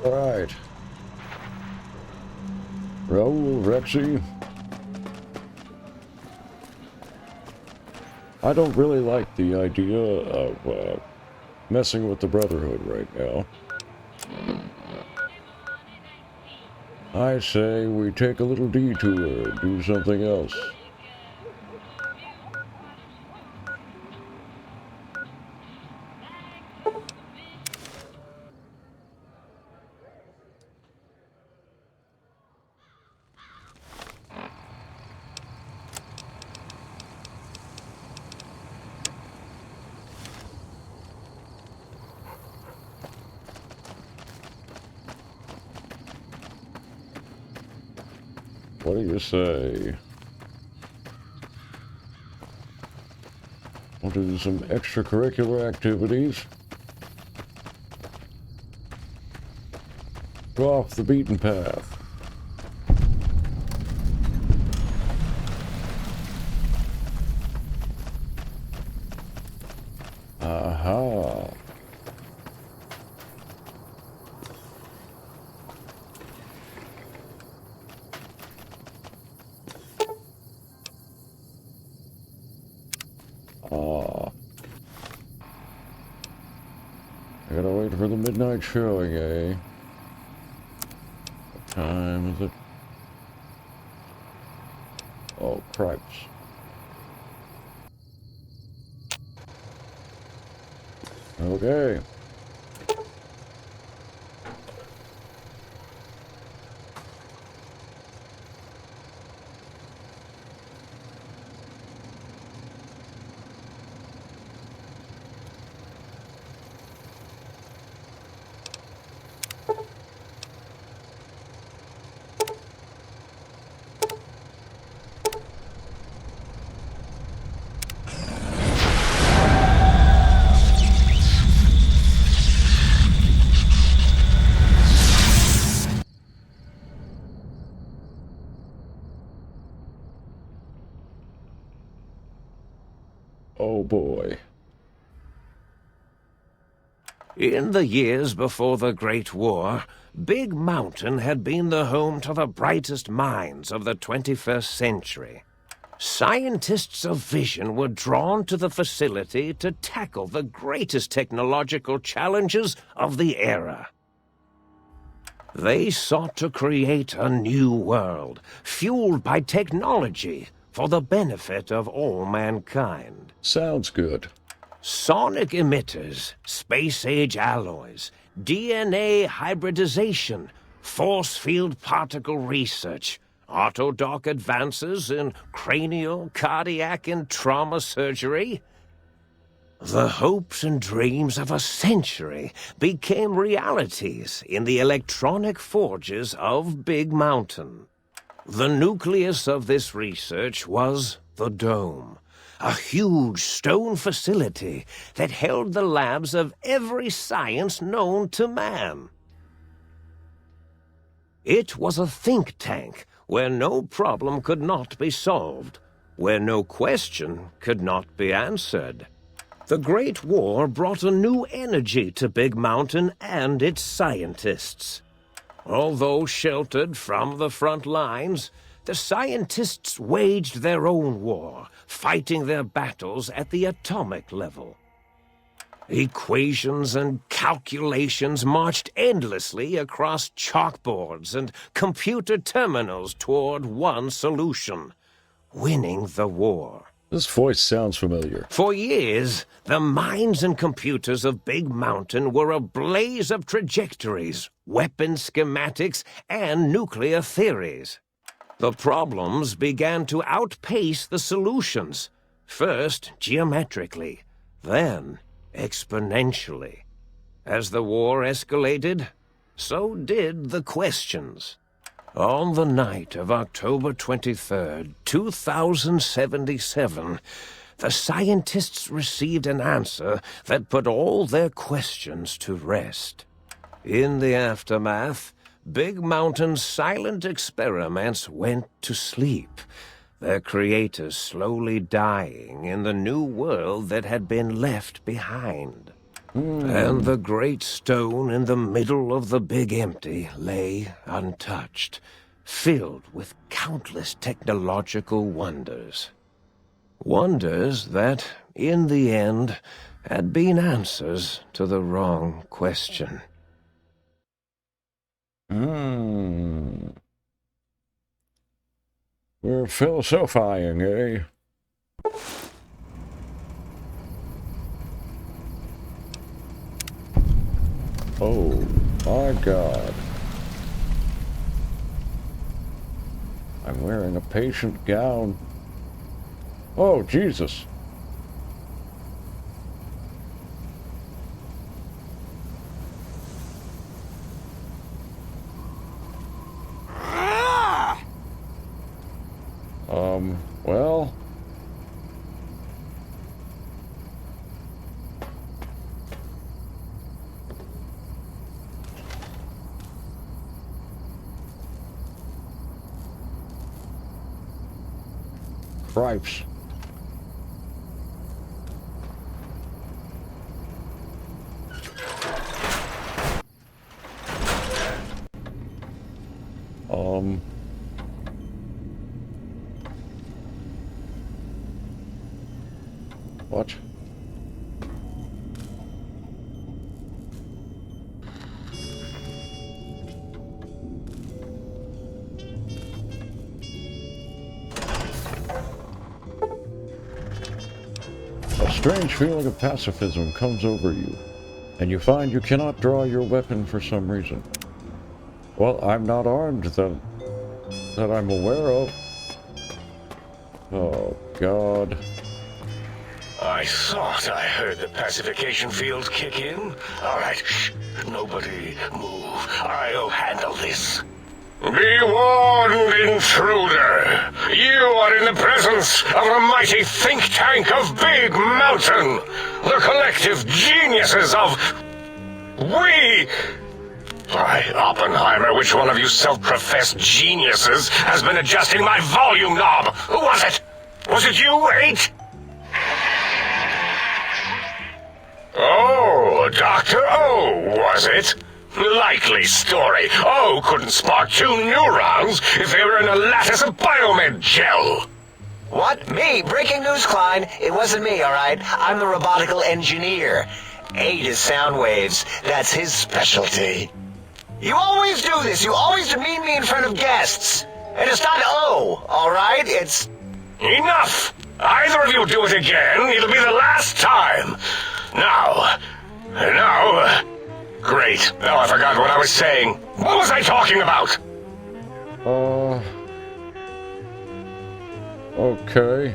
Right. Raoul, Rexy. I don't really like the idea of messing with the Brotherhood right now. I say we take a little detour, do something else. What do you say? Want to do some extracurricular activities? Go off the beaten path. Aha. Ah. I gotta wait for the midnight showing, eh? What time is it? Oh, cripes. Okay. Oh boy. In the years before the Great War, Big Mountain had been the home to the brightest minds of the 21st century. Scientists of vision were drawn to the facility to tackle the greatest technological challenges of the era. They sought to create a new world, fueled by technology, for the benefit of all mankind. Sounds good. Sonic emitters, space-age alloys, DNA hybridization, force field particle research, autodoc advances in cranial, cardiac, and trauma surgery. The hopes and dreams of a century became realities in the electronic forges of Big Mountain. The nucleus of this research was the Dome, a huge stone facility that held the labs of every science known to man. It was a think tank where no problem could not be solved, where no question could not be answered. The Great War brought a new energy to Big Mountain and its scientists. Although sheltered from the front lines, the scientists waged their own war, fighting their battles at the atomic level. Equations and calculations marched endlessly across chalkboards and computer terminals toward one solution: winning the war. This voice sounds familiar. For years, the minds and computers of Big Mountain were a blaze of trajectories, weapon schematics, and nuclear theories. The problems began to outpace the solutions, first geometrically, then exponentially. As the war escalated, so did the questions. On the night of October 23rd, 2077, the scientists received an answer that put all their questions to rest. In the aftermath, Big Mountain's silent experiments went to sleep, their creators slowly dying in the new world that had been left behind. And the great stone in the middle of the big empty lay untouched, filled with countless technological wonders. Wonders that, in the end, had been answers to the wrong question. We're philosophizing, eh? Oh, my God. I'm wearing a patient gown. Oh, Jesus. Well... Cripes. What? A strange feeling of pacifism comes over you, and you find you cannot draw your weapon for some reason. Well, I'm not armed that I'm aware of. Oh, God. I thought I heard the pacification field kick in. All right, shh. Nobody move. I'll handle this. Be warned, intruder. You are in the presence of a mighty think tank of Big Mountain. The collective geniuses of... We... By Oppenheimer, which one of you self-professed geniuses has been adjusting my volume knob? Who was it? Was it you, 8? Oh, Dr. O, was it? Likely story. O couldn't spark 2 neurons if they were in a lattice of biomed gel. What? Me? Breaking news, Klein. It wasn't me, all right? I'm the robotical engineer. 8 is sound waves. That's his specialty. You always do this. You always demean me in front of guests. And it's not O, all right? It's... Enough! Either of you do it again, it'll be the last time. Now... Great. Now I forgot what I was saying. What was I talking about? Okay.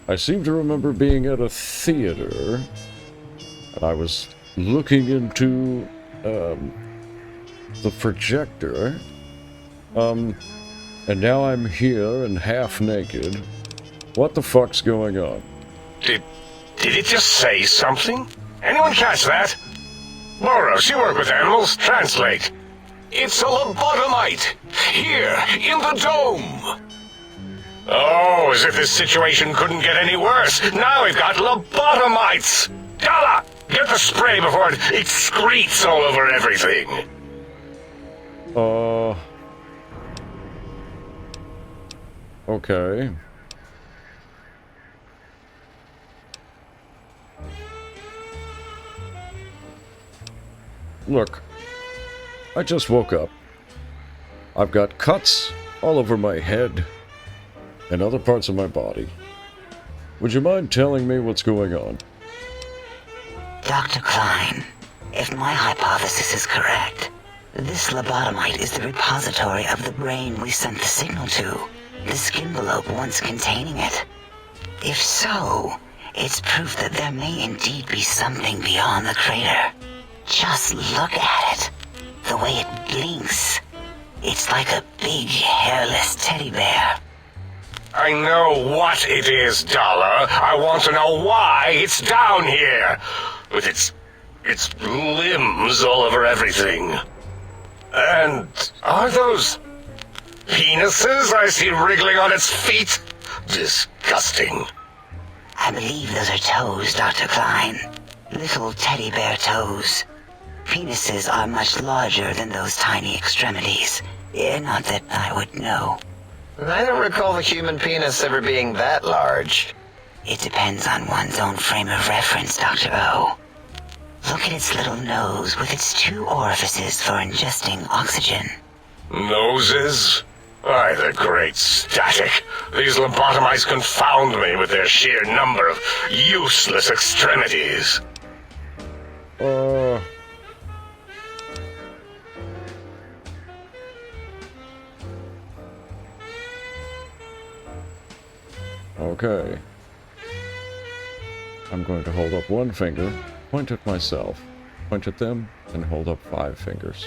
I seem to remember being at a theater, and I was looking into, the projector, and now I'm here and half naked. What the fuck's going on? Did it just say something? Anyone catch that? Boros, you work with animals. Translate. It's a lobotomite. Here, in the dome. Oh, as if this situation couldn't get any worse. Now we've got lobotomites. Dalla, get the spray before it excretes all over everything. Okay. Look, I just woke up. I've got cuts all over my head and other parts of my body. Would you mind telling me what's going on? Dr. Klein, if my hypothesis is correct, this lobotomite is the repository of the brain we sent the signal to, the skinvelope once containing it. If so, it's proof that there may indeed be something beyond the crater. Just look at it. The way it blinks. It's like a big, hairless teddy bear. I know what it is, Dollar. I want to know why it's down here. With its limbs all over everything. And are those penises I see wriggling on its feet? Disgusting. I believe those are toes, Dr. Klein. Little teddy bear toes. Penises are much larger than those tiny extremities. Not that I would know. I don't recall the human penis ever being that large. It depends on one's own frame of reference, Dr. O. Look at its little nose with its 2 orifices for ingesting oxygen. Noses? Why, the great static. These lobotomites confound me with their sheer number of useless extremities. Okay. I'm going to hold up one finger, point at myself, point at them, and hold up 5 fingers.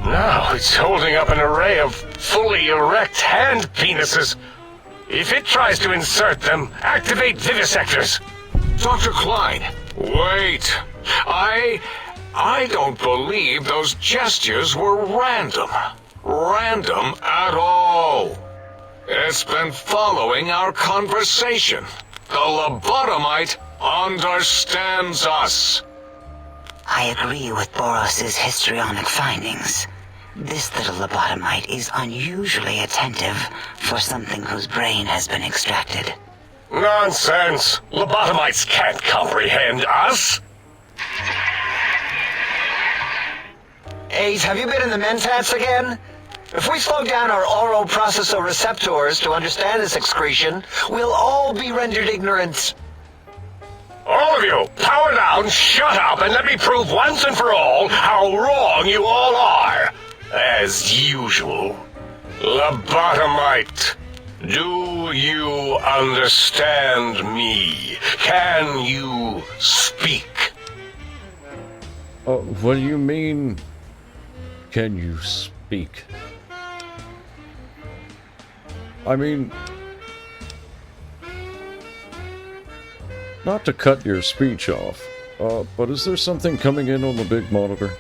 Now it's holding up an array of fully erect hand penises. If it tries to insert them, activate vivisectors. Dr. Klein, wait. I don't believe those gestures were random. Random at all. It's been following our conversation. The lobotomite understands us. I agree with Boros's histrionic findings. This little lobotomite is unusually attentive for something whose brain has been extracted. Nonsense! Lobotomites can't comprehend us! 8, have you been in the mentats again? If we slow down our oral processoreceptors to understand this excretion, we'll all be rendered ignorant. All of you, power down, shut up, and let me prove once and for all how wrong you all are. As usual. Lobotomite, do you understand me? Can you speak? What do you mean, can you speak? I mean, not to cut your speech off, but is there something coming in on the big monitor?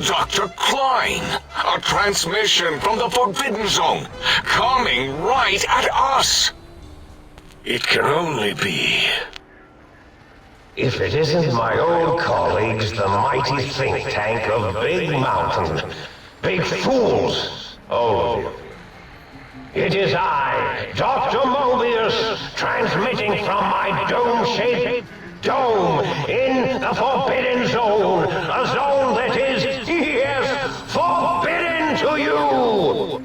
Dr. Klein, a transmission from the Forbidden Zone, coming right at us. It can only be. If it isn't my old colleagues, the mighty think tank of Big Mountain. Big fools, all of you. It is I, Dr. Mobius, transmitting from my dome-shaped dome in the Forbidden Zone. A zone that is, yes, forbidden to you.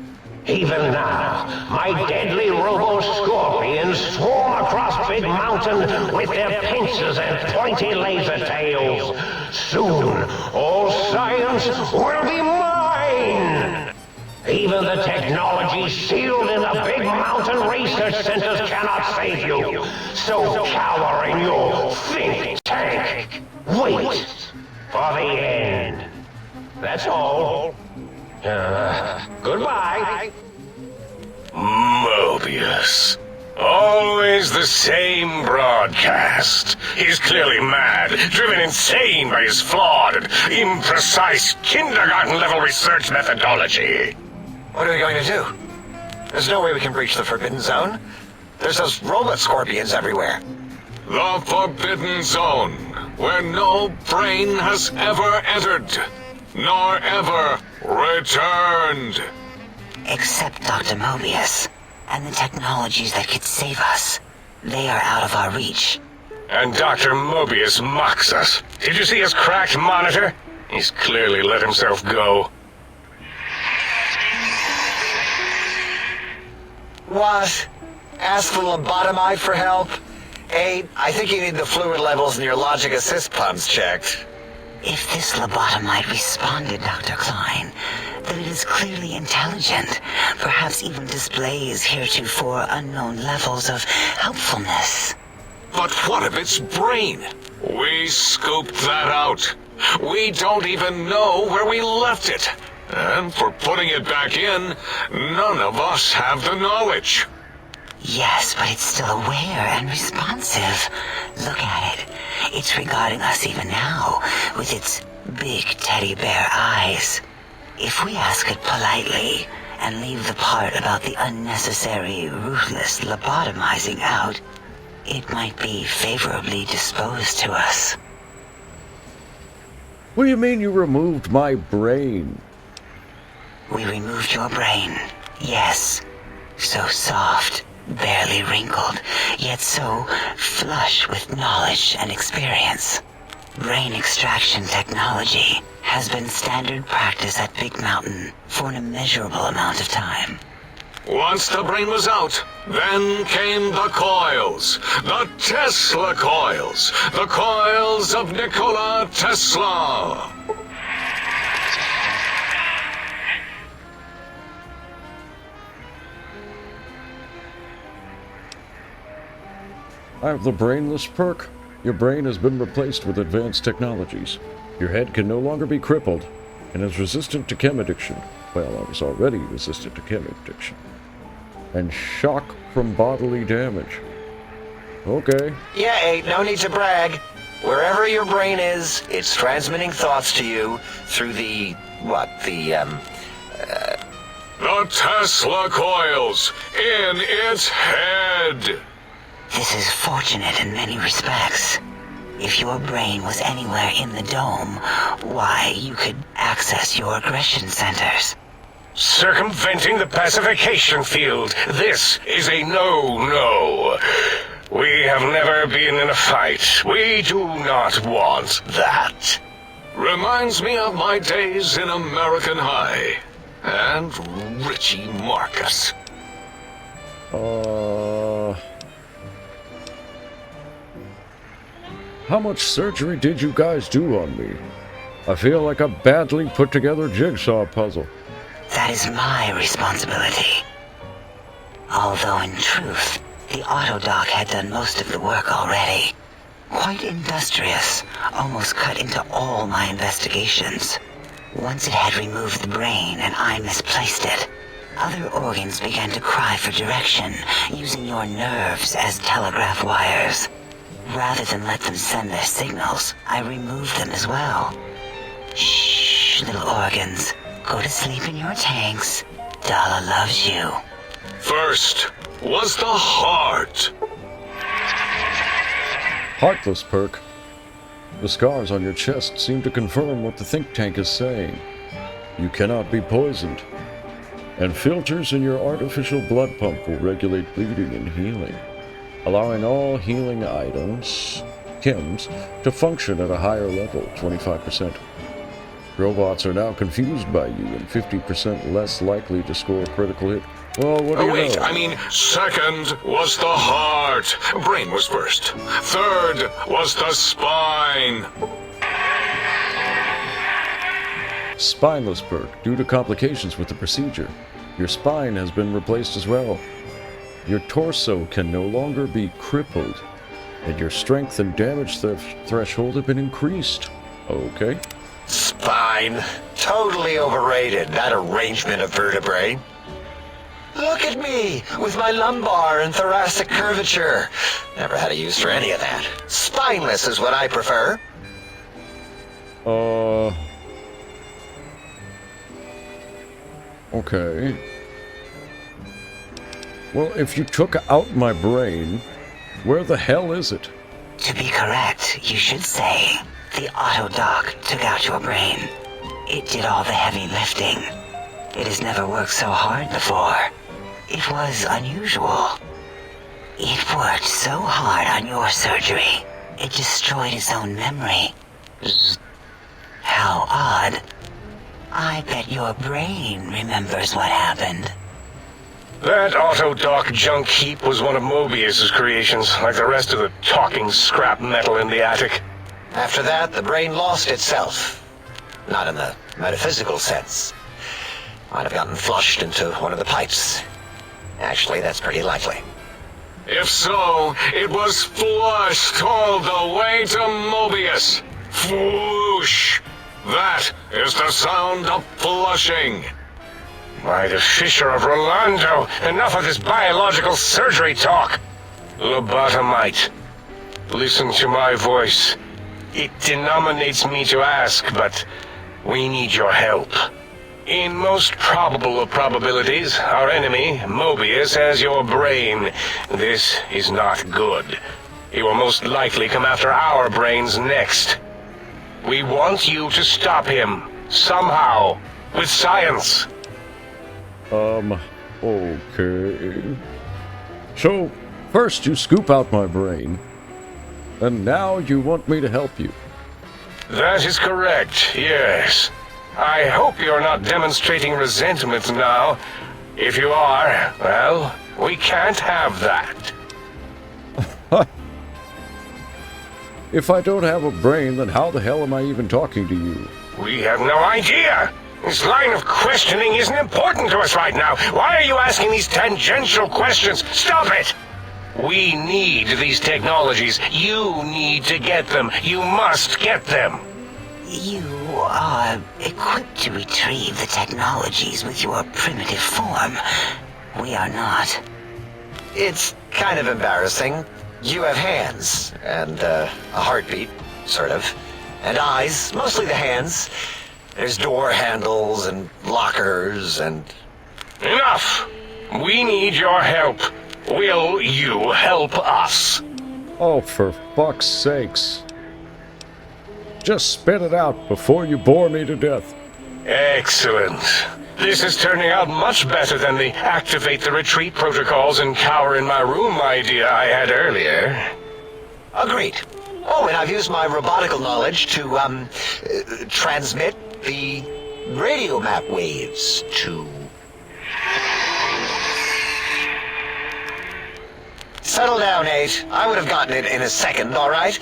Even now, my deadly robo-scorpions swarm across Big Mountain with their pincers and pointy laser tails. Soon, all science will be mine. Even the technology sealed in the Big Mountain research centers cannot save you. So cower in your think tank. Wait for the end. That's all. Goodbye. Mobius. Always the same broadcast. He's clearly mad, driven insane by his flawed and imprecise kindergarten-level research methodology. What are we going to do? There's no way we can breach the Forbidden Zone. There's those robot scorpions everywhere. The Forbidden Zone, where no brain has ever entered, nor ever returned. Except Dr. Mobius and the technologies that could save us. They are out of our reach. And Dr. Mobius mocks us. Did you see his cracked monitor? He's clearly let himself go. What? Ask the lobotomite for help? 8, I think you need the fluid levels in your logic assist pumps checked. If this lobotomite responded, Dr. Klein, then it is clearly intelligent, perhaps even displays heretofore unknown levels of helpfulness. But what of its brain? We scooped that out. We don't even know where we left it. And for putting it back in, none of us have the knowledge. Yes, but it's still aware and responsive. Look at it. It's regarding us even now, with its big teddy bear eyes. If we ask it politely, and leave the part about the unnecessary, ruthless lobotomizing out, it might be favorably disposed to us. What do you mean you removed my brain? We removed your brain, yes. So soft, barely wrinkled, yet so flush with knowledge and experience. Brain extraction technology has been standard practice at Big Mountain for an immeasurable amount of time. Once the brain was out, then came the coils. The Tesla coils. The coils of Nikola Tesla. I have the brainless perk. Your brain has been replaced with advanced technologies. Your head can no longer be crippled and is resistant to chem addiction. Well, I was already resistant to chem addiction. And shock from bodily damage. Okay. Yeah, Eight, no need to brag. Wherever your brain is, it's transmitting thoughts to you through the Tesla coils in its head. This is fortunate in many respects. If your brain was anywhere in the dome, why, you could access your aggression centers. Circumventing the pacification field. This is a no-no. We have never been in a fight. We do not want that. Reminds me of my days in American High. And Richie Marcus. How much surgery did you guys do on me? I feel like a badly put together jigsaw puzzle. That is my responsibility. Although in truth, the Autodoc had done most of the work already. Quite industrious, almost cut into all my investigations. Once it had removed the brain and I misplaced it, other organs began to cry for direction, using your nerves as telegraph wires. Rather than let them send their signals, I removed them as well. Shh, little organs. Go to sleep in your tanks. Dala loves you. First was the heart. Heartless perk. The scars on your chest seem to confirm what the think tank is saying. You cannot be poisoned. And filters in your artificial blood pump will regulate bleeding and healing, allowing all healing items, chems, to function at a higher level, 25%. Robots are now confused by you and 50% less likely to score a critical hit. Well, what do you Wait, know? I mean, second was the heart. Brain was first. Third was the spine. Spineless perk. Due to complications with the procedure, your spine has been replaced as well. Your torso can no longer be crippled, and your strength and damage threshold have been increased. Okay. spine. Totally overrated, that arrangement of vertebrae. Look at me, with my lumbar and thoracic curvature. Never had a use for any of that. Spineless is what I prefer. Okay. Well, if you took out my brain, where the hell is it? To be correct, you should say, the Autodoc took out your brain. It did all the heavy lifting. It has never worked so hard before. It was unusual. It worked so hard on your surgery, it destroyed its own memory. How odd. I bet your brain remembers what happened. That Autodoc junk heap was one of Mobius's creations, like the rest of the talking scrap metal in the attic. After that, the brain lost itself. Not in the metaphysical sense. Might have gotten flushed into one of the pipes. Actually, that's pretty likely. If so, it was flushed all the way to Mobius. Flush! That is the sound of flushing. By the Fisher of Rolando, enough of this biological surgery talk. Lobotomite, listen to my voice. It denominates me to ask, but we need your help. In most probable of probabilities, our enemy, Mobius, has your brain. This is not good. He will most likely come after our brains next. We want you to stop him, somehow, with science. Okay. So, first you scoop out my brain, and now you want me to help you. That is correct, yes. I hope you're not demonstrating resentment now. If you are, well, we can't have that. If I don't have a brain, then how the hell am I even talking to you? We have no idea. This line of questioning isn't important to us right now. Why are you asking these tangential questions? Stop it! We need these technologies. You need to get them. You must get them. You are equipped to retrieve the technologies with your primitive form. We are not. It's kind of embarrassing. You have hands, and a heartbeat, sort of, and eyes, mostly the hands. There's door handles and lockers and... Enough! We need your help. Will you help us? Oh, for fuck's sakes. Just spit it out before you bore me to death. Excellent. This is turning out much better than the activate the retreat protocols and cower in my room idea I had earlier. Agreed. Oh, and I've used my robotical knowledge to, transmit the radio map waves to... Settle down, 8. I would have gotten it in a second, all right?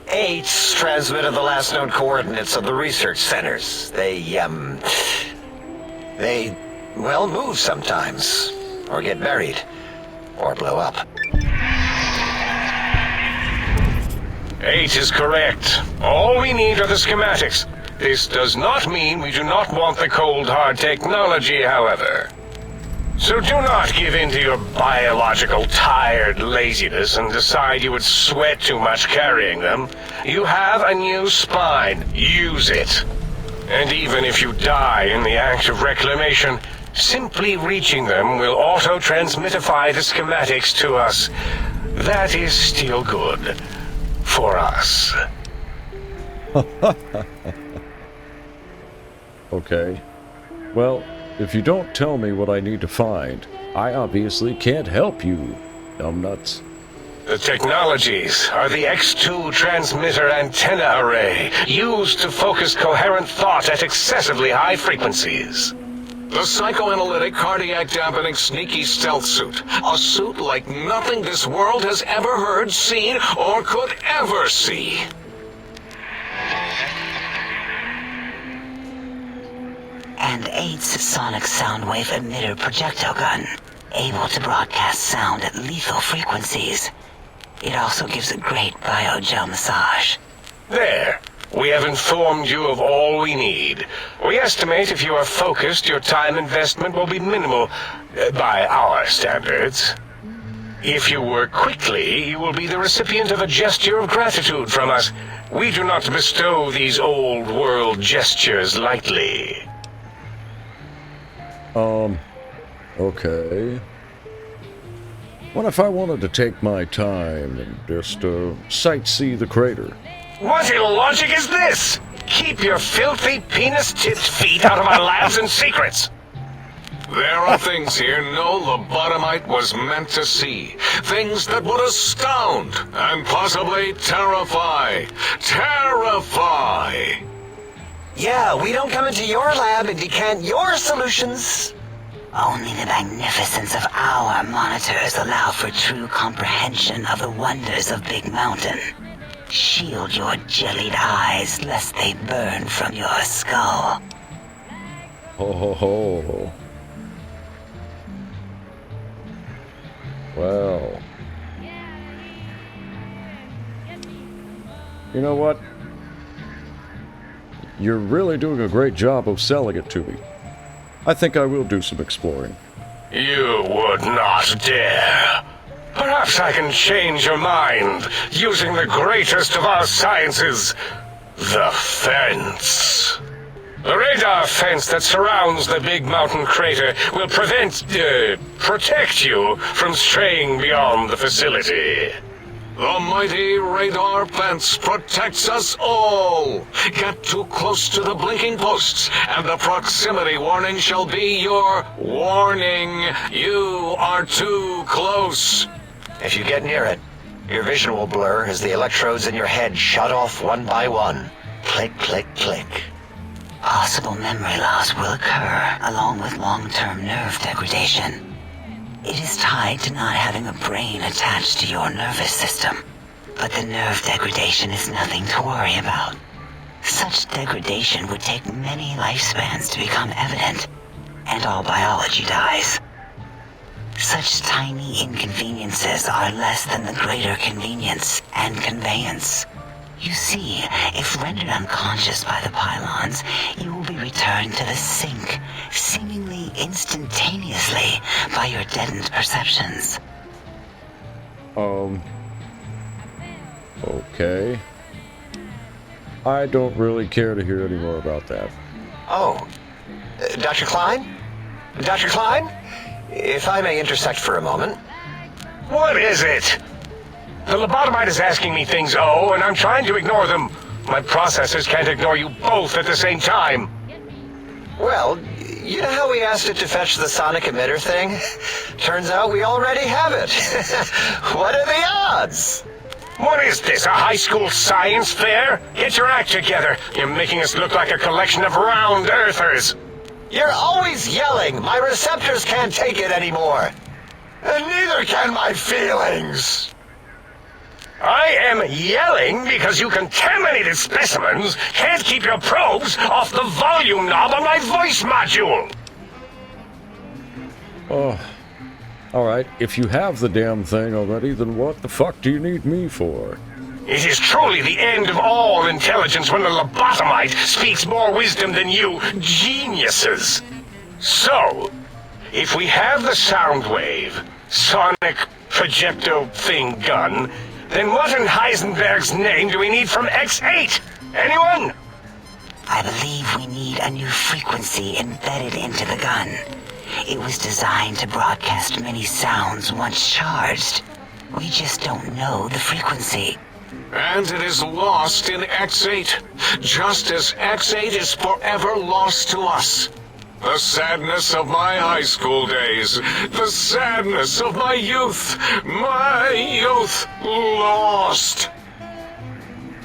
8's transmitted the last known coordinates of the research centers. They, well, move sometimes. Or get buried. Or blow up. 8 is correct. All we need are the schematics. This does not mean we do not want the cold hard technology, however. So do not give in to your biological tired laziness and decide you would sweat too much carrying them. You have a new spine. Use it. And even if you die in the act of reclamation, simply reaching them will auto-transmitify the schematics to us. That is still good. For us. Okay. Well, if you don't tell me what I need to find, I obviously can't help you, numbnuts. The technologies are the X2 transmitter antenna array, used to focus coherent thought at excessively high frequencies. The psychoanalytic, cardiac-dampening, sneaky stealth suit. A suit like nothing this world has ever heard, seen, or could ever see. And 8's sonic soundwave emitter projectile gun, able to broadcast sound at lethal frequencies. It also gives a great biogel massage. There. We have informed you of all we need. We estimate if you are focused, your time investment will be minimal, by our standards. If you work quickly, you will be the recipient of a gesture of gratitude from us. We do not bestow these old world gestures lightly. Okay. What if I wanted to take my time and just, sightsee the crater? What illogic is this? Keep your filthy, penis-tipped feet out of our labs and secrets! There are things here no lobotomite was meant to see. Things that would astound and possibly terrify. Terrify! Yeah, we don't come into your lab and decant your solutions. Only the magnificence of our monitors allow for true comprehension of the wonders of Big Mountain. Shield your jellied eyes lest they burn from your skull. Ho ho ho. Well. You know what? You're really doing a great job of selling it to me. I think I will do some exploring. You would not dare. Perhaps I can change your mind, using the greatest of our sciences, the fence. The radar fence that surrounds the big mountain crater will protect you from straying beyond the facility. The mighty radar fence protects us all. Get too close to the blinking posts, and the proximity warning shall be your warning. You are too close. If you get near it, your vision will blur as the electrodes in your head shut off one by one. Click, click, click. Possible memory loss will occur, along with long-term nerve degradation. It is tied to not having a brain attached to your nervous system. But the nerve degradation is nothing to worry about. Such degradation would take many lifespans to become evident, and all biology dies. Such tiny inconveniences are less than the greater convenience and conveyance. You see, if rendered unconscious by the pylons, you will be returned to the sink, seemingly instantaneously by your deadened perceptions. Okay. I don't really care to hear any more about that. Oh, Dr. Klein? Dr. Klein? If I may intersect for a moment. What is it? The lobotomite is asking me things, and I'm trying to ignore them. My processors can't ignore you both at the same time. Well, you know how we asked it to fetch the sonic emitter thing? Turns out we already have it. What are the odds? What is this, a high school science fair? Get your act together. You're making us look like a collection of round earthers. You're always yelling. My receptors can't take it anymore. And neither can my feelings. I am yelling because you contaminated specimens can't keep your probes off the volume knob on my voice module. Oh, alright, if you have the damn thing already, then what the fuck do you need me for? It is truly the end of all intelligence when the lobotomite speaks more wisdom than you geniuses. So, if we have the sound wave, sonic projecto thing gun, then what in Heisenberg's name do we need from X8? Anyone? I believe we need a new frequency embedded into the gun. It was designed to broadcast many sounds once charged. We just don't know the frequency. And it is lost in X8, just as X8 is forever lost to us. The sadness of my high school days, the sadness of my youth lost.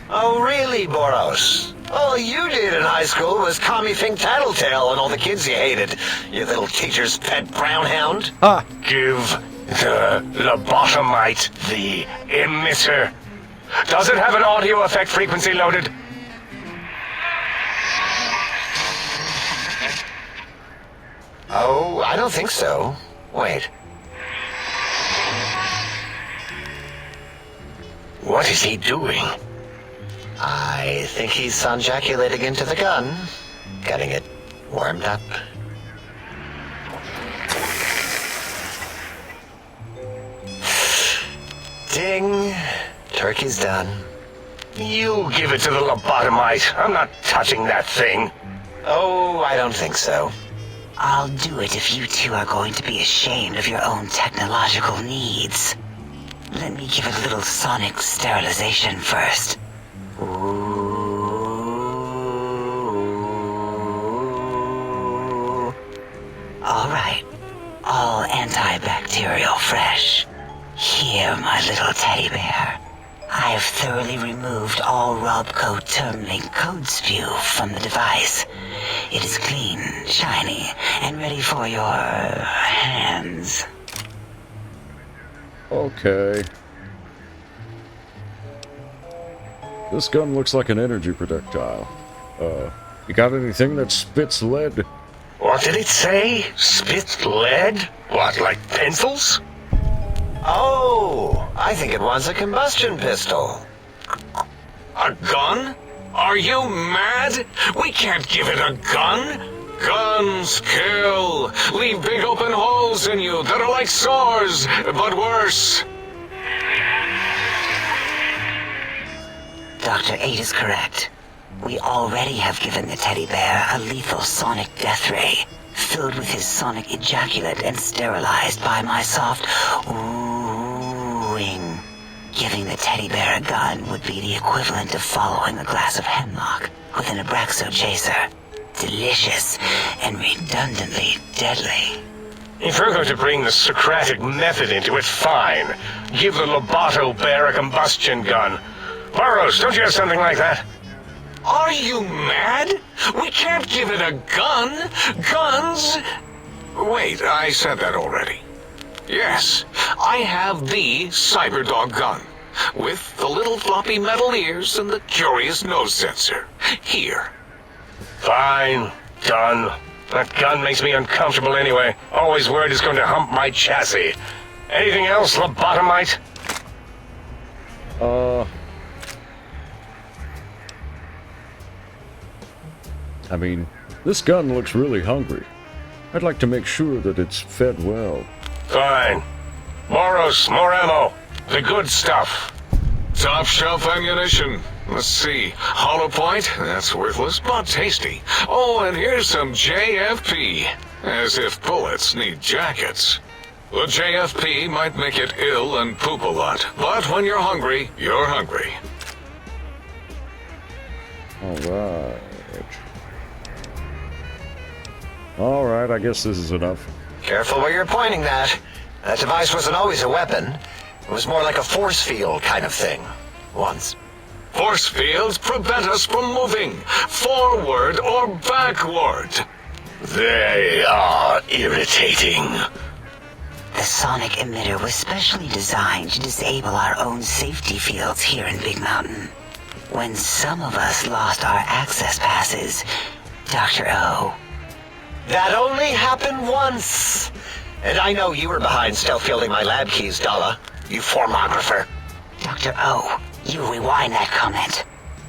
Oh, really, Boros? All you did in high school was call me Fink Tattletale and all the kids you hated, you little teacher's pet brown hound. Ha! Give the lobotomite the emitter. Does it have an audio effect frequency loaded? Oh, I don't think so. Wait. What is he doing? I think he's sonjaculating into the gun. Getting it warmed up. Ding. Turkey's done. You give it to the lobotomite. I'm not touching that thing. Oh, I don't think so. I'll do it if you two are going to be ashamed of your own technological needs. Let me give it a little sonic sterilization first. Ooh. All right. All antibacterial fresh. Here, my little teddy bear. I have thoroughly removed all Robco Termlink code spew from the device. It is clean, shiny, and ready for your hands. Okay. This gun looks like an energy projectile. You got anything that spits lead? What did it say? Spit lead? What, like pencils? Oh, I think it wants a combustion pistol. A gun? Are you mad? We can't give it a gun. Guns kill. Leave big open holes in you that are like sores, but worse. Dr. 8 is correct. We already have given the teddy bear a lethal sonic death ray, filled with his sonic ejaculate and sterilized by my soft oohing. Giving the teddy bear a gun would be the equivalent of following a glass of hemlock with an Abraxo chaser. Delicious and redundantly deadly. If you're going to bring the Socratic method into it, fine. Give the Lobato bear a combustion gun. Burroughs, don't you have something like that? Are you mad? We can't give it a gun. Guns... Wait, I said that already. Yes, I have the Cyberdog gun, with the little floppy metal ears and the curious nose sensor. Here. Fine. Done. That gun makes me uncomfortable anyway. Always worried it's going to hump my chassis. Anything else, lobotomite? I mean, this gun looks really hungry. I'd like to make sure that it's fed well. Fine. Boros, more ammo. The good stuff. Top shelf ammunition. Let's see. Hollow point? That's worthless, but tasty. Oh, and here's some JFP. As if bullets need jackets. The JFP might make it ill and poop a lot, but when you're hungry, you're hungry. Alright. Alright, I guess this is enough. Careful where you're pointing that. That device wasn't always a weapon. It was more like a force field kind of thing. Once. Force fields prevent us from moving, forward or backward. They are irritating. The sonic emitter was specially designed to disable our own safety fields here in Big Mountain. When some of us lost our access passes, Dr. O. That only happened once. And I know you were behind stealth fielding my lab keys, Dalla. You formographer. Dr. O, you rewind that comment.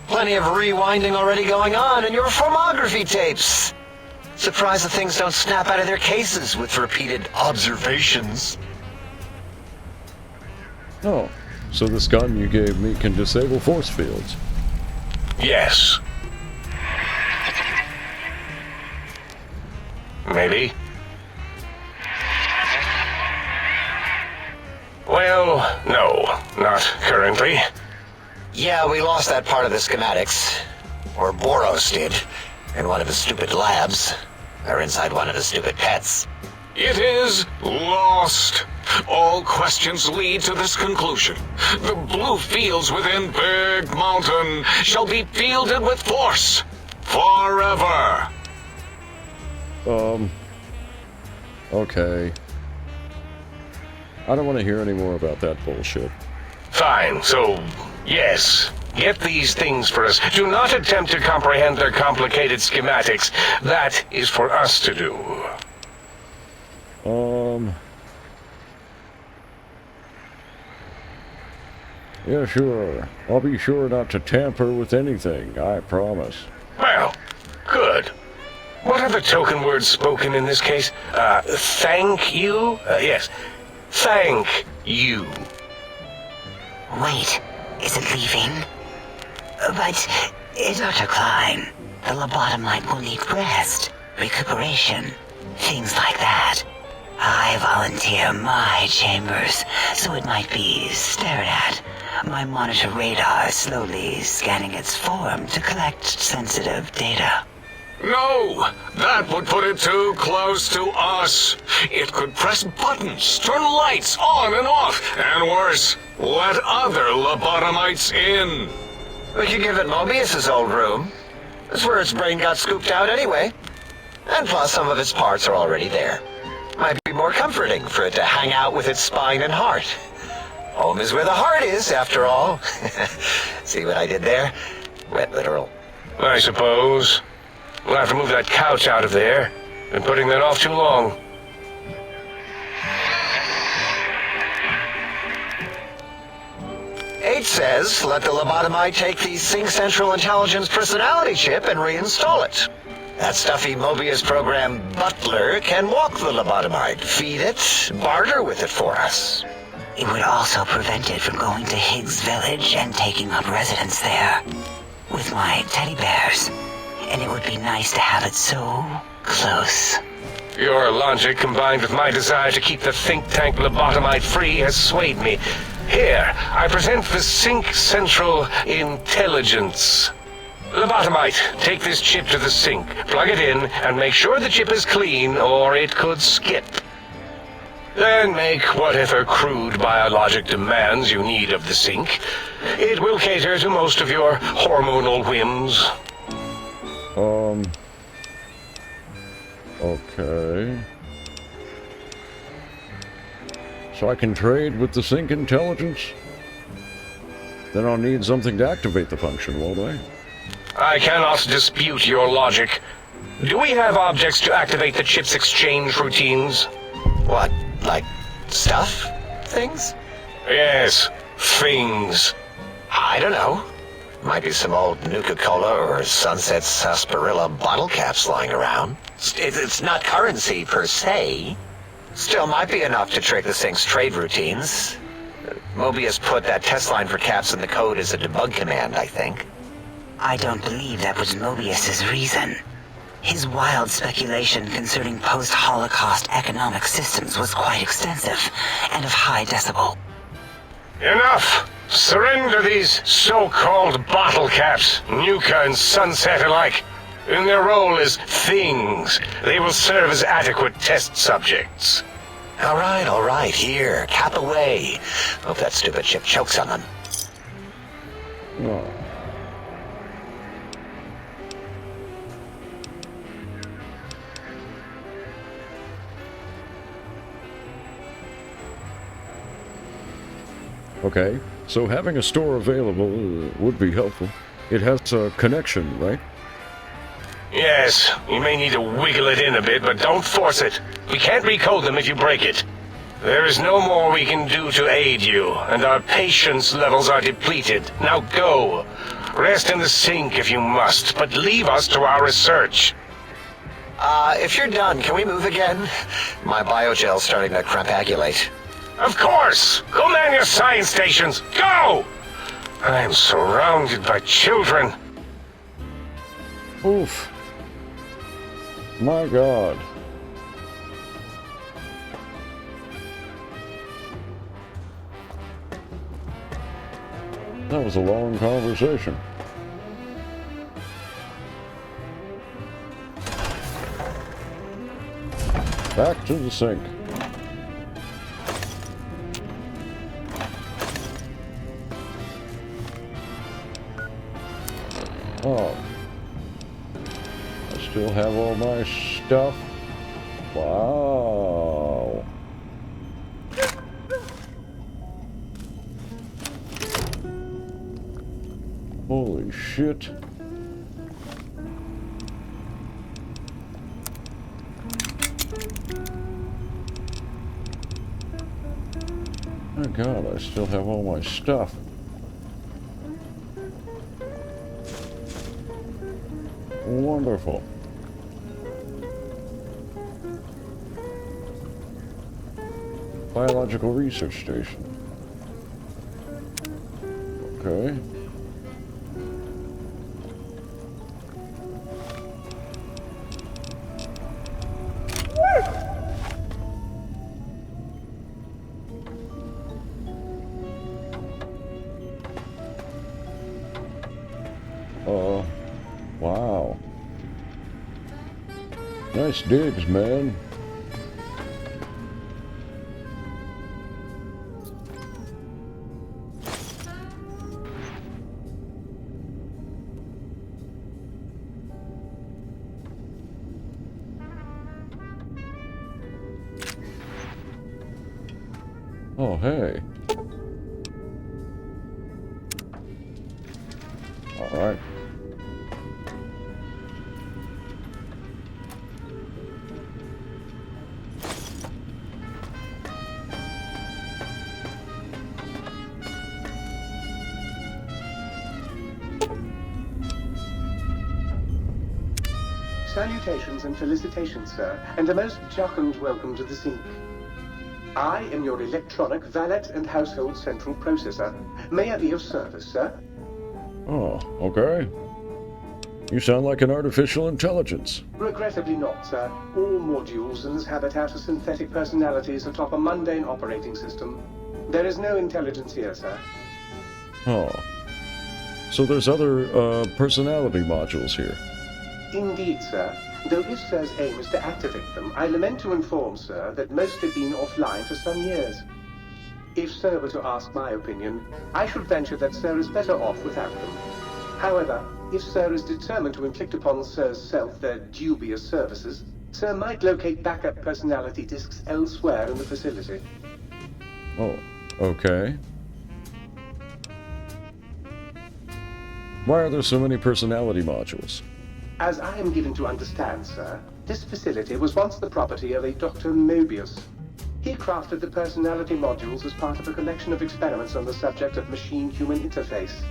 Plenty of rewinding already going on in your formography tapes. Surprised the things don't snap out of their cases with repeated observations. Oh, so this gun you gave me can disable force fields. Yes. Maybe. Well, no, not currently. Yeah, we lost that part of the schematics. Or Boros did. In one of his stupid labs. Or inside one of his stupid pets. It is lost. All questions lead to this conclusion. The blue fields within Big Mountain shall be fielded with force. Forever. Okay. I don't want to hear any more about that bullshit. Fine, so, yes. Get these things for us. Do not attempt to comprehend their complicated schematics. That is for us to do. Yeah, sure. I'll be sure not to tamper with anything, I promise. Well, good. What are the token words spoken in this case? Thank you? Yes. Thank you. Wait, is it leaving? But, Dr. Klein, the lobotomite will need rest, recuperation, things like that. I volunteer my chambers, so it might be stared at. My monitor radar slowly scanning its form to collect sensitive data. No, that would put it too close to us. It could press buttons, turn lights on and off, and worse, let other lobotomites in. We could give it Mobius's old room. That's where its brain got scooped out anyway. And plus some of its parts are already there. Might be more comforting for it to hang out with its spine and heart. Home is where the heart is, after all. See what I did there? Wet literal. I suppose. We'll have to move that couch out of there. Been putting that off too long. H says, let the lobotomite take the Sync Central Intelligence personality chip and reinstall it. That stuffy Mobius program butler can walk the lobotomite, feed it, barter with it for us. It would also prevent it from going to Higgs Village and taking up residence there. with my teddy bears. And it would be nice to have it so close. Your logic, combined with my desire to keep the think tank lobotomite free, has swayed me. Here, I present the Sync Central Intelligence. Lobotomite, take this chip to the sink, plug it in, and make sure the chip is clean, or it could skip. Then make whatever crude biologic demands you need of the sink. It will cater to most of your hormonal whims. Okay. So I can trade with the Sync Intelligence? Then I'll need something to activate the function, won't I? I cannot dispute your logic. Do we have objects to activate the chip's exchange routines? What, like stuff? Things? Yes, things. I don't know. Might be some old Nuka-Cola or Sunset Sarsaparilla bottle caps lying around. It's not currency per se. Still might be enough to trick the Sync's trade routines. Mobius put that test line for caps in the code as a debug command, I think. I don't believe that was Mobius's reason. His wild speculation concerning post-Holocaust economic systems was quite extensive and of high decibel. Enough! Surrender these so-called bottle caps, Nuka and Sunset alike. In their role as things, they will serve as adequate test subjects. All right, here, cap away. Hope that stupid chip chokes on them. No. Okay, so having a store available would be helpful. It has a connection, right? Yes, you may need to wiggle it in a bit, but don't force it. We can't recode them if you break it. There is no more we can do to aid you, and our patience levels are depleted. Now go. Rest in the sink if you must, but leave us to our research. If you're done, can we move again? My biogel's starting to crampagulate. Of course! Go man your science stations! Go! I am surrounded by children. Oof. My God. That was a long conversation. Back to the sink. Oh. I still have all my stuff. Wow. Holy shit. Oh God, I still have all my stuff. Wonderful. Biological research station. Okay. Wow. Nice digs, man. Oh, hey. All right. Salutations and felicitations, sir, and a most jocund welcome to the Sync. I am your electronic valet and household central processor. May I be of service, sir? Oh, okay. You sound like an artificial intelligence. Regrettably not, sir. All modules in this habitat are synthetic personalities atop a mundane operating system. There is no intelligence here, sir. Oh. So there's other, personality modules here. Indeed, sir. Though if Sir's aim is to activate them, I lament to inform, sir, that most have been offline for some years. If Sir were to ask my opinion, I should venture that Sir is better off without them. However, if Sir is determined to inflict upon Sir's self their dubious services, Sir might locate backup personality disks elsewhere in the facility. Oh, okay. Why are there so many personality modules? As I am given to understand, sir, this facility was once the property of a Dr. Mobius. He crafted the personality modules as part of a collection of experiments on the subject of machine-human interface.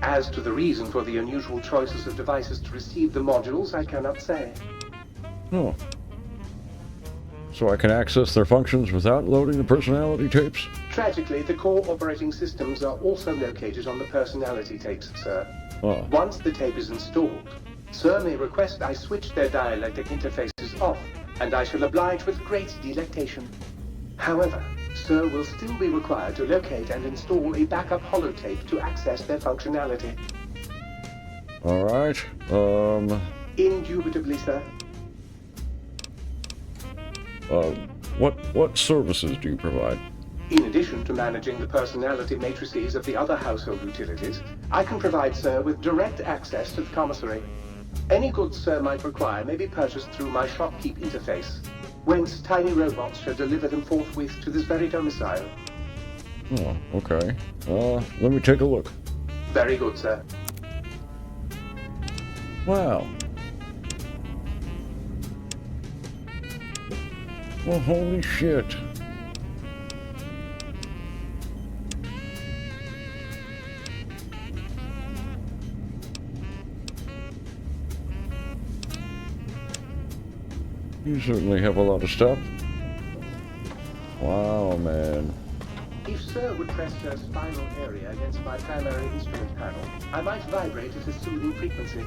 As to the reason for the unusual choices of devices to receive the modules, I cannot say. Oh. So I can access their functions without loading the personality tapes? Tragically, the core operating systems are also located on the personality tapes, sir. Oh. Once the tape is installed, Sir may request I switch their dialectic interfaces off, and I shall oblige with great delectation. However, Sir will still be required to locate and install a backup holotape to access their functionality. Alright, Indubitably, sir. what services do you provide? In addition to managing the personality matrices of the other household utilities, I can provide Sir with direct access to the commissary. Any goods Sir might require may be purchased through my shopkeep interface, whence tiny robots shall deliver them forthwith to this very domicile. Oh, okay. Let me take a look. Very good, sir. Wow. Well, holy shit. You certainly have a lot of stuff. Wow, man. If Sir would press Sir's spinal area against my primary instrument panel, I might vibrate at a soothing frequency.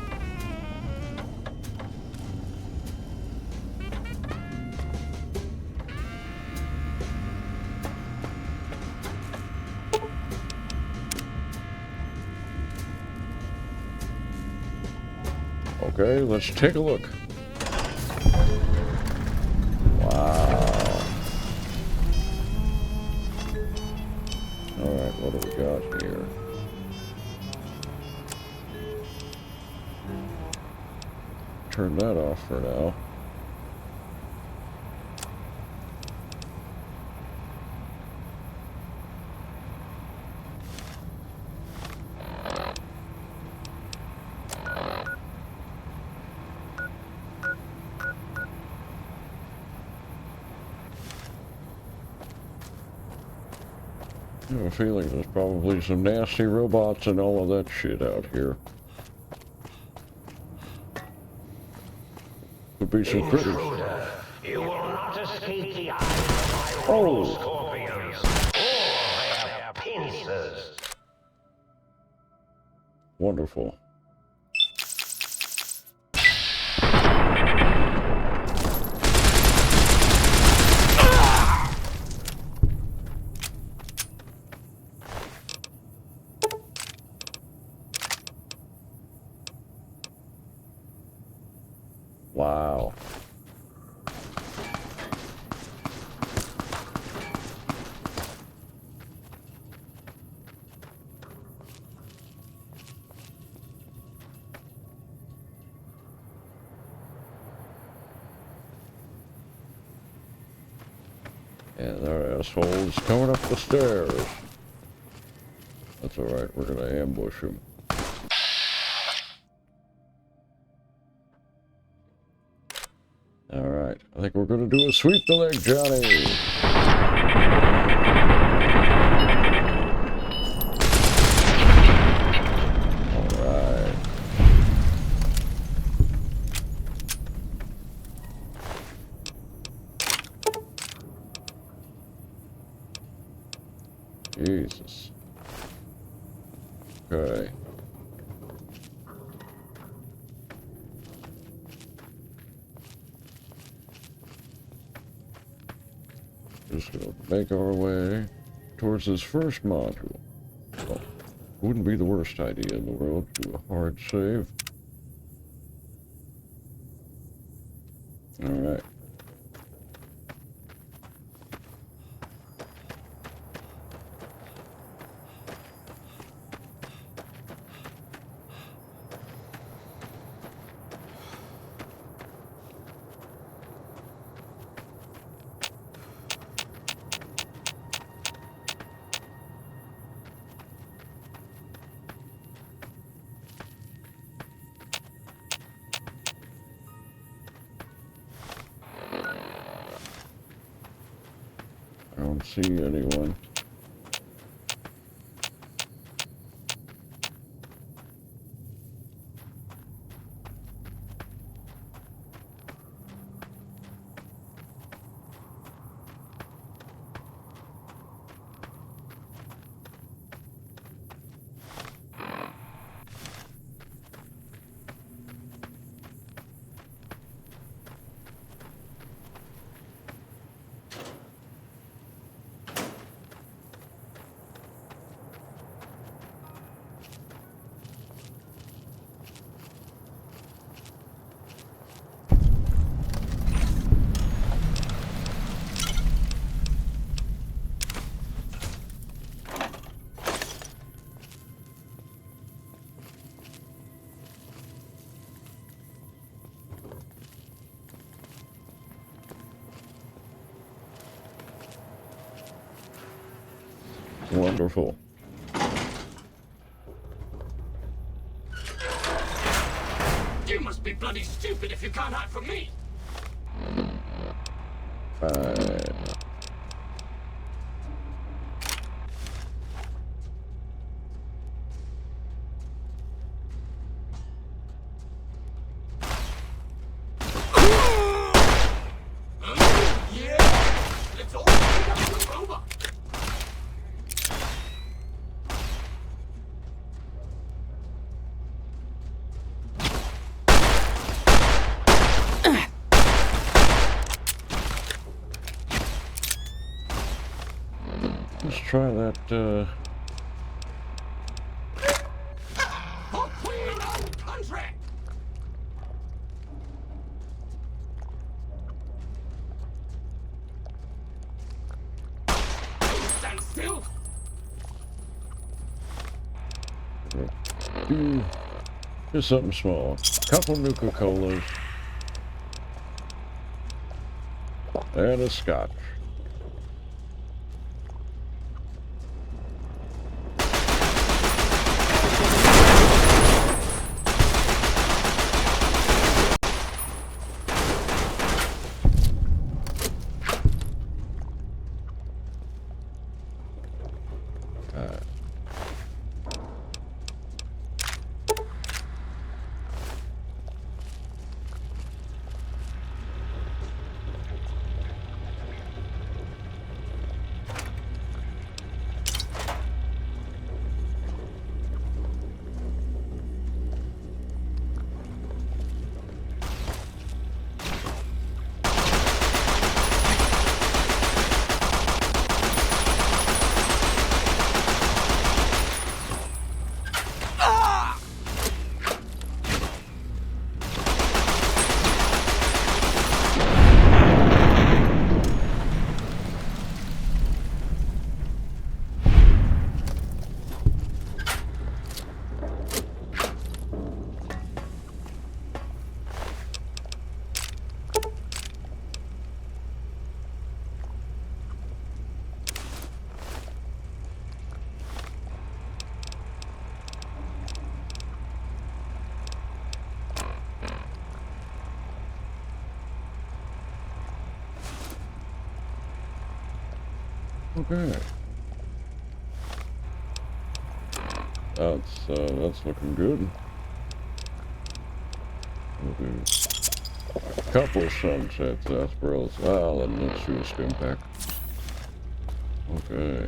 Okay, let's take a look. Wow. Alright, what do we got here? Turn that off for now. I have a feeling there's probably some nasty robots and all of that shit out here. Could be some critters. Intruder, you will not escape the eyes of my royal scorpions or their pincers. Wonderful. Wow. And our asshole's coming up the stairs. That's alright, we're gonna ambush him. Alright, I think we're gonna do a sweep the leg, Johnny! Alright. Jesus. Okay. Just gonna make our way towards this first module. Well, wouldn't be the worst idea in the world to do a hard save. Alright. I don't see anyone. Wonderful. You must be bloody stupid if you can't hide from me. Yeah, let's all pick up the robot. Let's try that, For queen and country. Stand still. just something small. Couple Nuka-Colas. And a scotch. Okay. That's looking good. We'll do a couple sunsets, I suppose. Well, and let's do a skim pack. Okay.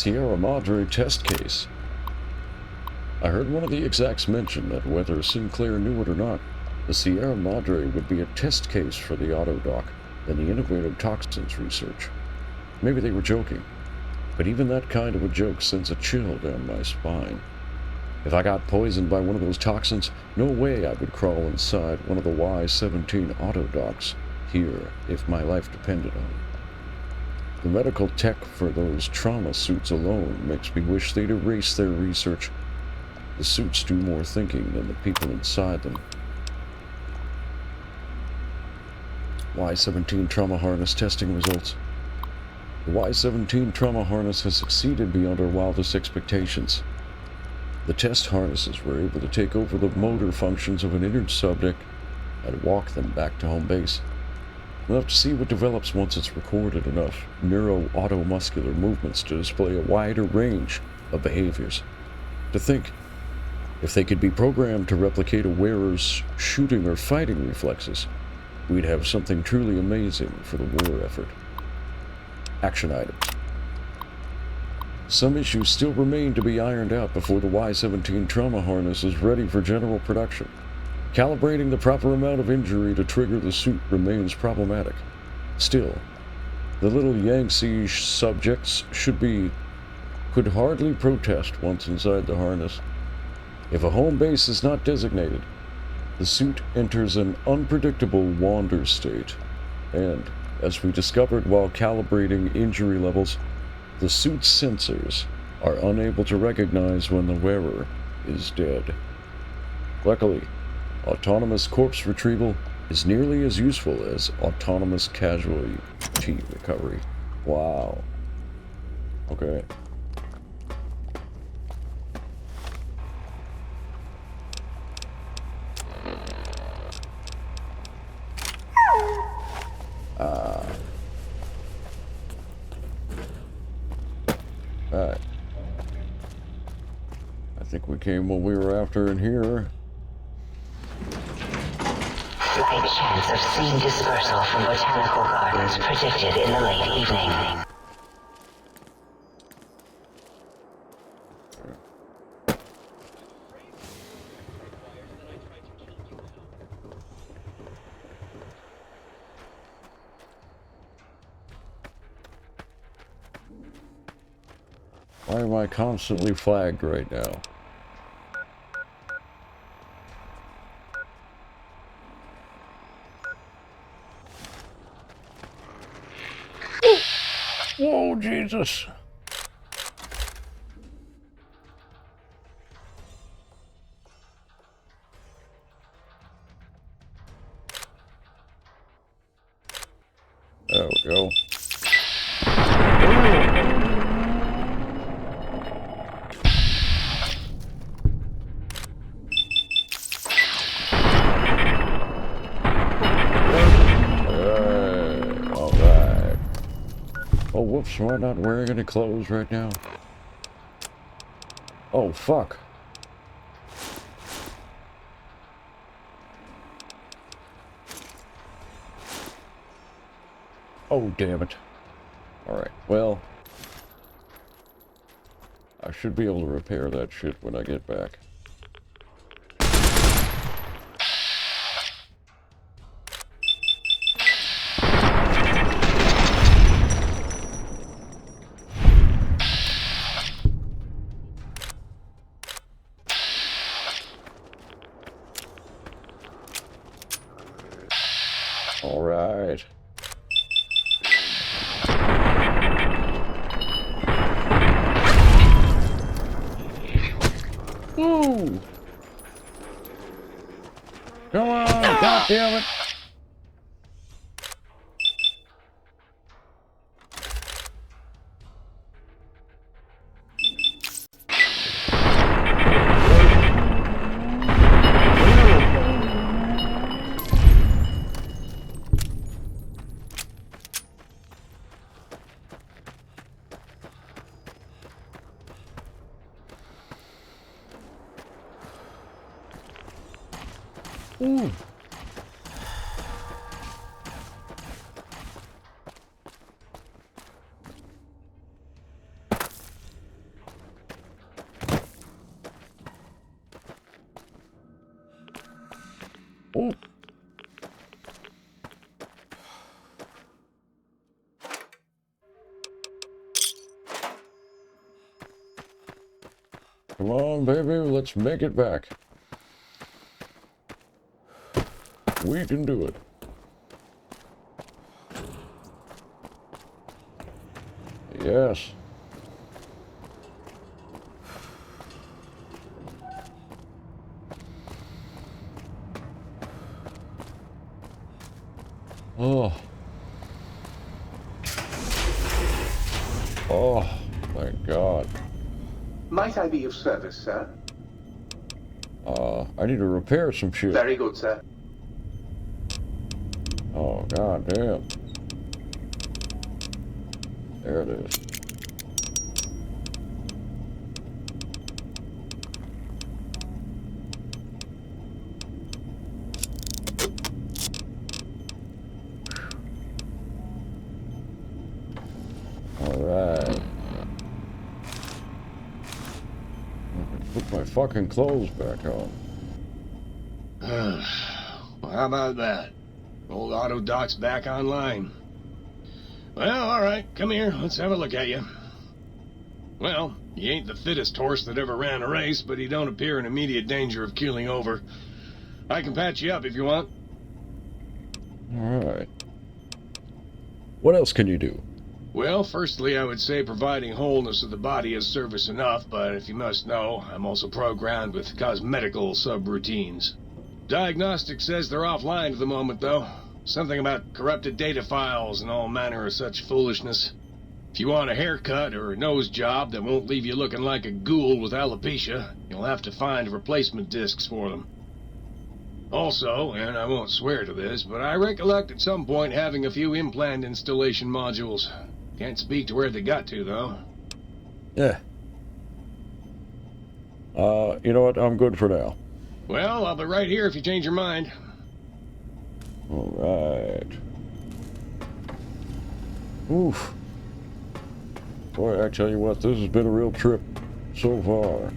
Sierra Madre test case. I heard one of the execs mention that whether Sinclair knew it or not, the Sierra Madre would be a test case for the autodoc and the integrated toxins research. Maybe they were joking, but even that kind of a joke sends a chill down my spine. If I got poisoned by one of those toxins, no way I would crawl inside one of the Y-17 autodocs here if my life depended on it. The medical tech for those trauma suits alone makes me wish they'd erase their research. The suits do more thinking than the people inside them. Y-17 trauma harness testing results. The Y-17 trauma harness has succeeded beyond our wildest expectations. The test harnesses were able to take over the motor functions of an injured subject and walk them back to home base. We'll have to see what develops once it's recorded enough neuro-automuscular movements to display a wider range of behaviors. To think, if they could be programmed to replicate a wearer's shooting or fighting reflexes, we'd have something truly amazing for the war effort. Action items. Some issues still remain to be ironed out before the Y-17 trauma harness is ready for general production. Calibrating the proper amount of injury to trigger the suit remains problematic. Still, the little Yangtze subjects could hardly protest once inside the harness. If a home base is not designated, the suit enters an unpredictable wander state, and, as we discovered while calibrating injury levels, the suit's sensors are unable to recognize when the wearer is dead. Luckily, autonomous corpse retrieval is nearly as useful as autonomous casualty recovery. Wow. Okay. Alright. I think we came what we were after in here. Slight chance of seeing dispersal from botanical gardens predicted in the late evening. Why am I constantly flagged right now? Oh, Jesus. There we go. Alright. Oh, whoops, am I not wearing any clothes right now? Oh, fuck. Oh, damn it. Alright, well, I should be able to repair that shit when I get back. Alright. Woo! Come on, God damn it! Ooh. Oh. Come on, baby, let's make it back. We can do it. Yes. Oh. Oh, thank God. Might I be of service, sir? I need to repair some shit. Very good, sir. Oh, God damn. There it is. Alright. Put my fucking clothes back on. Well, how about that? Old auto doc's back online. Well, alright, come here, let's have a look at you. Well, he ain't the fittest horse that ever ran a race, but he don't appear in immediate danger of keeling over. I can patch you up if you want. Alright. What else can you do? Well, firstly, I would say providing wholeness of the body is service enough, but if you must know, I'm also programmed with cosmetical subroutines. Diagnostic says they're offline at the moment, though. Something about corrupted data files and all manner of such foolishness. If you want a haircut or a nose job that won't leave you looking like a ghoul with alopecia, you'll have to find replacement discs for them. Also, and I won't swear to this, but I recollect at some point having a few implant installation modules. Can't speak to where they got to, though. Yeah. You know what? I'm good for now. Well, I'll be right here if you change your mind. Alright. Oof. Boy, I tell you what, this has been a real trip so far.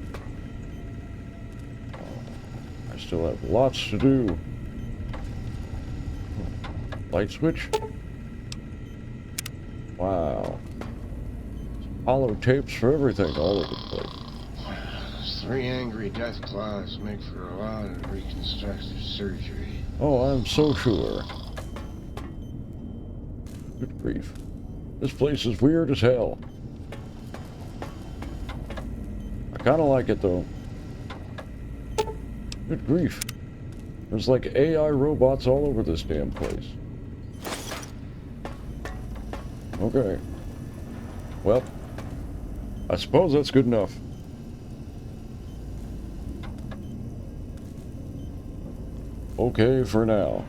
I still have lots to do. Light switch? Wow. Hollow tapes for everything all over the place. 3 angry death claws make for a lot of reconstructive surgery. Oh, I'm so sure. Good grief. This place is weird as hell. I kind of like it, though. Good grief. There's like AI robots all over this damn place. Okay. Well, I suppose that's good enough. Okay for now.